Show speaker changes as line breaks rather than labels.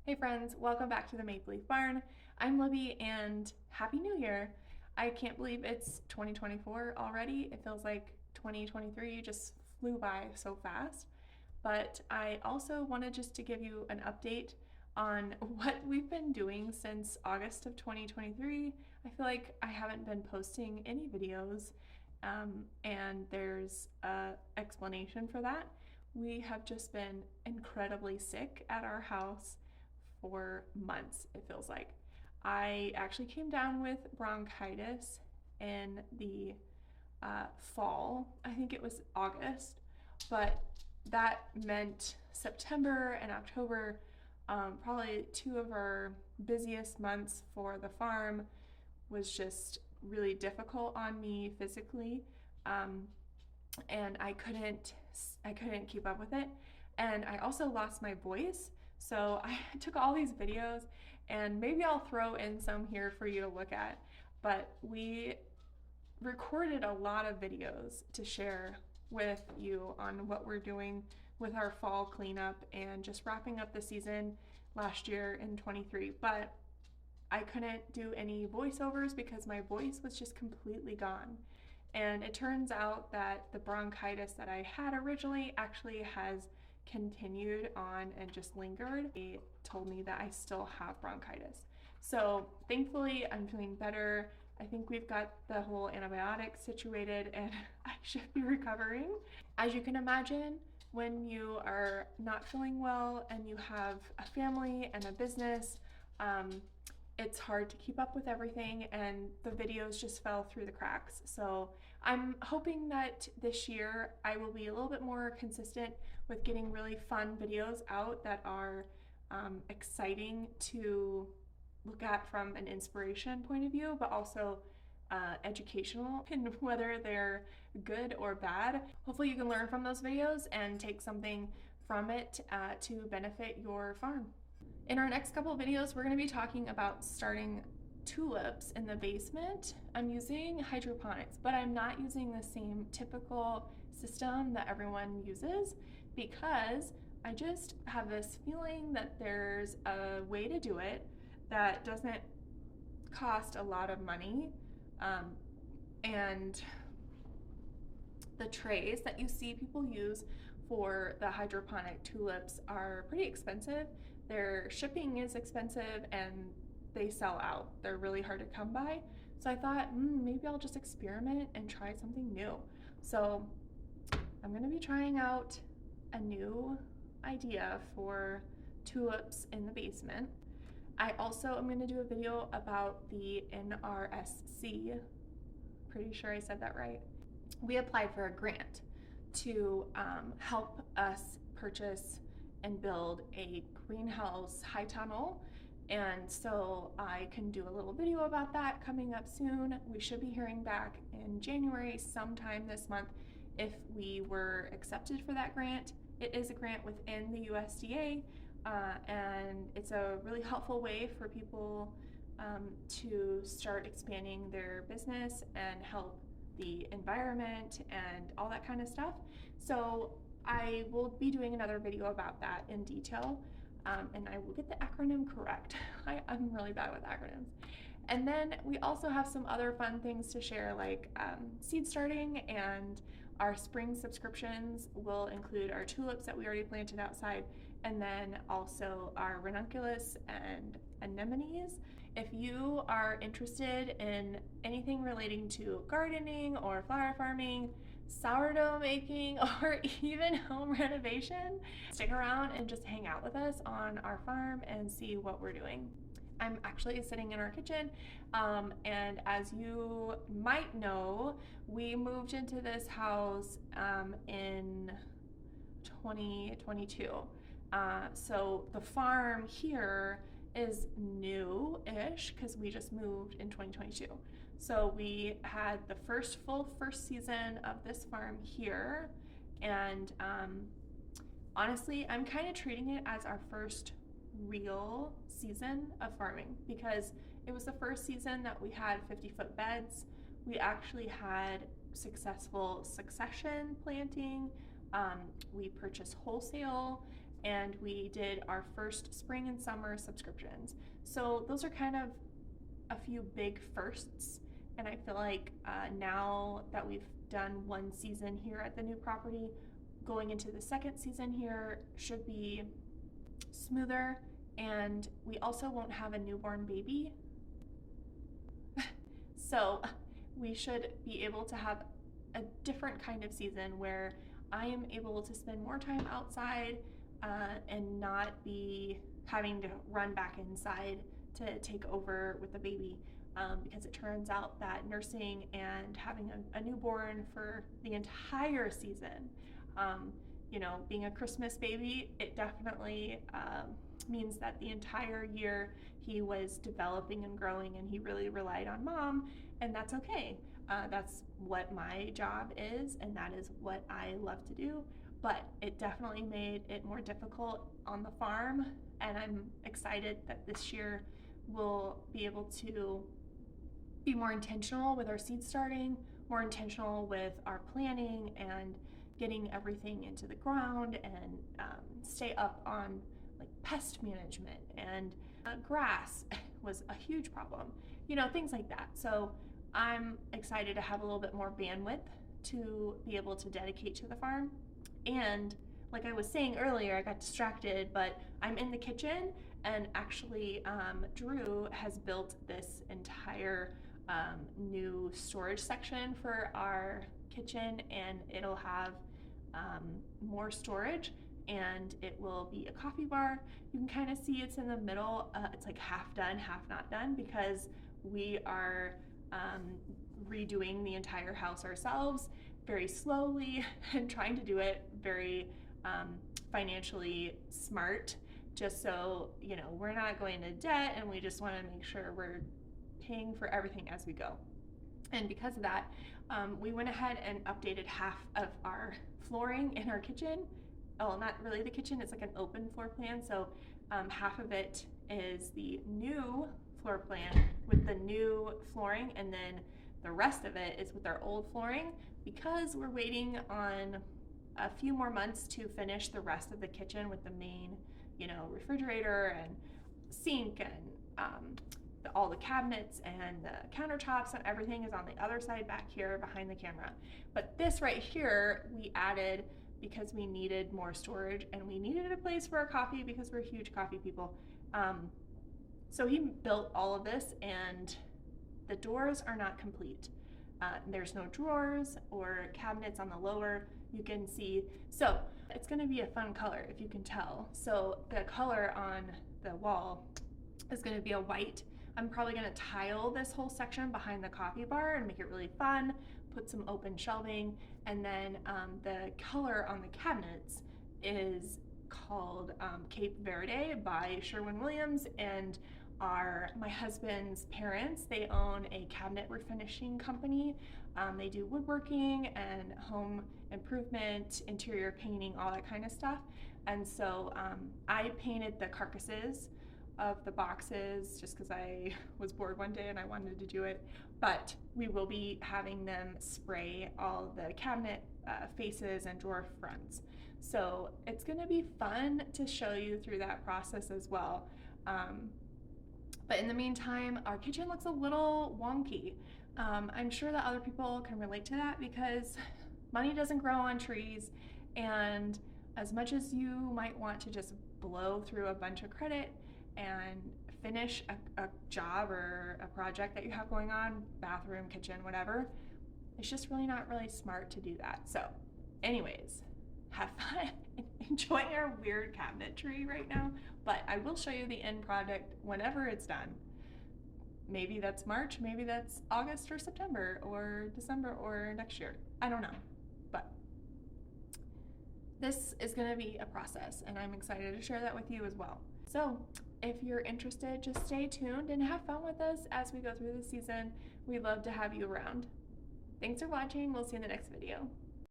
Hey friends, welcome back to the Maple Leaf Barn. I'm Libby and Happy New Year. I can't believe it's 2024 already. It feels like 2023 just flew by so fast. But I also wanted just to give you an update on what we've been doing since August of 2023. I feel like I haven't been posting any videos, and there's an explanation for that. We have just been incredibly sick at our house for months, it feels like. I actually came down with bronchitis in the fall. I think it was August, but that meant September and October, probably two of our busiest months for the farm, was just really difficult on me physically, and I couldn't keep up with it. And I also lost my voice. So I took all these videos, and maybe I'll throw in some here for you to look at, but we recorded a lot of videos to share with you on what we're doing with our fall cleanup and just wrapping up the season last year in 23. But I couldn't do any voiceovers because my voice was just completely gone. And it turns out that the bronchitis that I had originally actually has continued on and just lingered. They told me that I still have bronchitis. So thankfully I'm doing better. I think we've got the whole antibiotic situated and I should be recovering. As you can imagine, when you are not feeling well and you have a family and a business, it's hard to keep up with everything, and the videos just fell through the cracks. So I'm hoping that this year I will be a little bit more consistent with getting really fun videos out that are exciting to look at from an inspiration point of view, but also educational, and whether they're good or bad. Hopefully you can learn from those videos and take something from it to benefit your farm. In our next couple of videos, we're going to be talking about starting tulips in the basement. I'm using hydroponics, but I'm not using the same typical system that everyone uses because I just have this feeling that there's a way to do it that doesn't cost a lot of money. And the trays that you see people use for the hydroponic tulips are pretty expensive. Their shipping is expensive and they sell out. They're really hard to come by. So I thought, maybe I'll just experiment and try something new. So I'm gonna be trying out a new idea for tulips in the basement. I also am gonna do a video about the NRSC. Pretty sure I said that right. We applied for a grant to help us purchase and build a greenhouse high tunnel, and so I can do a little video about that coming up soon. We should be hearing back in January sometime this month if we were accepted for that grant. It is a grant within the USDA, and it's a really helpful way for people to start expanding their business and help the environment and all that kind of stuff. So I will be doing another video about that in detail, and I will get the acronym correct. I'm really bad with acronyms. And then we also have some other fun things to share, like seed starting, and our spring subscriptions will include our tulips that we already planted outside, and then also our ranunculus and anemones. If you are interested in anything relating to gardening or flower farming, sourdough making, or even home renovation, stick around and just hang out with us on our farm and see what we're doing. I'm actually sitting in our kitchen, and as you might know, we moved into this house in 2022. So the farm here is new-ish because we just moved in 2022. So we had the first season of this farm here, and honestly, I'm kind of treating it as our first real season of farming because it was the first season that we had 50-foot beds. We actually had successful succession planting. We purchased wholesale, and we did our first spring and summer subscriptions. So those are kind of a few big firsts, and I feel like now that we've done one season here at the new property, going into the second season here should be smoother, and we also won't have a newborn baby. So we should be able to have a different kind of season where I am able to spend more time outside and not be having to run back inside to take over with the baby, because it turns out that nursing and having a newborn for the entire season, you know, being a Christmas baby, it definitely means that the entire year he was developing and growing, and he really relied on mom, and that's okay. That's what my job is, and that is what I love to do, but it definitely made it more difficult on the farm, and I'm excited that this year we'll be able to be more intentional with our seed starting, more intentional with our planning and getting everything into the ground, and stay up on like pest management, and grass was a huge problem, you know, things like that. So I'm excited to have a little bit more bandwidth to be able to dedicate to the farm. And like I was saying earlier, I got distracted, but I'm in the kitchen, and actually Drew has built this entire new storage section for our kitchen, and it'll have more storage, and it will be a coffee bar. You can kind of see it's in the middle. It's like half done, half not done, because we are redoing the entire house ourselves very slowly and trying to do it very financially smart, just so, you know, we're not going into debt, and we just want to make sure we're paying for everything as we go. And because of that, we went ahead and updated half of our flooring in our kitchen. Oh, not really the kitchen, it's like an open floor plan. So half of it is the new floor plan with the new flooring, and then the rest of it is with our old flooring, because we're waiting on a few more months to finish the rest of the kitchen with the main, you know, refrigerator and sink, and all the cabinets and the countertops, and everything is on the other side back here behind the camera. But this right here we added because we needed more storage, and we needed a place for our coffee because we're huge coffee people. So he built all of this, and the doors are not complete. There's no drawers or cabinets on the lower, you can see. So it's gonna be a fun color, if you can tell. So the color on the wall is gonna be a white. I'm probably gonna tile this whole section behind the coffee bar and make it really fun, put some open shelving, and then the color on the cabinets is called Cape Verde by Sherwin-Williams, and my husband's parents, they own a cabinet refinishing company. They do woodworking and home improvement, interior painting, all that kind of stuff. And so I painted the carcasses of the boxes just because I was bored one day and I wanted to do it. But we will be having them spray all the cabinet faces and drawer fronts. So it's gonna be fun to show you through that process as well. But in the meantime, our kitchen looks a little wonky. I'm sure that other people can relate to that, because money doesn't grow on trees, and as much as you might want to just blow through a bunch of credit and finish a job or a project that you have going on, bathroom, kitchen, whatever, it's just really not really smart to do that. So anyways, have fun enjoying our weird cabinetry right now, but I will show you the end product whenever it's done. Maybe that's March, maybe that's August or September or December or next year. I don't know, but this is gonna be a process, and I'm excited to share that with you as well. So if you're interested, just stay tuned and have fun with us as we go through the season. We'd love to have you around. Thanks for watching. We'll see you in the next video.